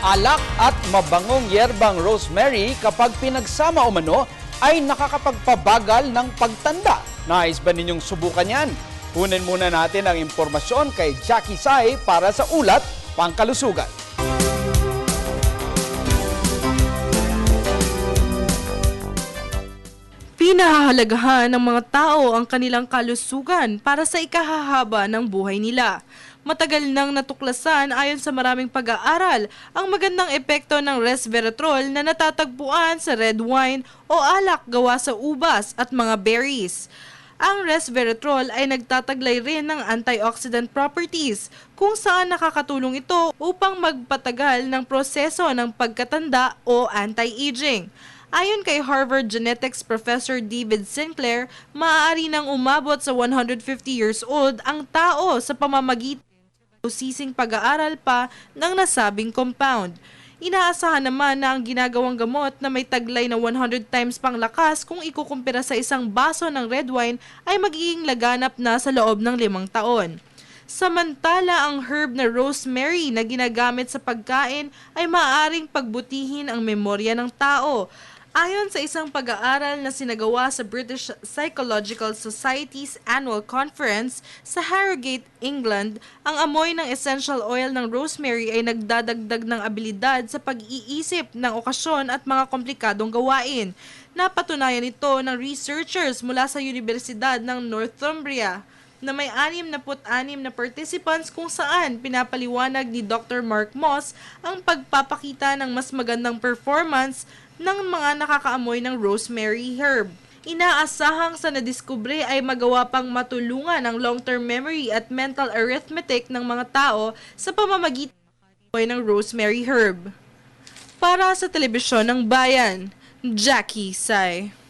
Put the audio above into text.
Alak at mabangong yerbang rosemary kapag pinagsama umano ay nakakapagpabagal ng pagtanda. Nais ba ninyong subukan yan? Kunin muna natin ang impormasyon kay Jackie Sai para sa ulat Pangkalusugan. Pinahahalagahan ng mga tao ang kanilang kalusugan para sa ikahahaba ng buhay nila. Matagal nang natuklasan ayon sa maraming pag-aaral ang magandang epekto ng resveratrol na natatagpuan sa red wine o alak gawa sa ubas at mga berries. Ang resveratrol ay nagtataglay rin ng antioxidant properties kung saan nakakatulong ito upang magpatagal ng proseso ng pagkatanda o anti-aging. Ayon kay Harvard Genetics Professor David Sinclair, maaari nang umabot sa 150 years old ang tao sa pamamagitan ng sising pag-aaral pa ng nasabing compound. Inaasahan naman na ang ginagawang gamot na may taglay na 100 times pang lakas kung ikukumpira sa isang baso ng red wine ay magiging laganap na sa loob ng 5 taon. Samantala, ang herb na rosemary na ginagamit sa pagkain ay maaaring pagbutihin ang memorya ng tao. Ayon sa isang pag-aaral na sinagawa sa British Psychological Society's Annual Conference sa Harrogate, England, ang amoy ng essential oil ng rosemary ay nagdadagdag ng abilidad sa pag-iisip ng okasyon at mga komplikadong gawain. Napatunayan ito ng researchers mula sa Universidad ng Northumbria na may 66 na participants kung saan pinapaliwanag ni Dr. Mark Moss ang pagpapakita ng mas magandang performance ng mga nakakaamoy ng rosemary herb. Inaasahang sa nadiskubre ay magawa pang matulungan ang long-term memory at mental arithmetic ng mga tao sa pamamagitan ng rosemary herb. Para sa Telebisyon ng Bayan, Jackie Sai.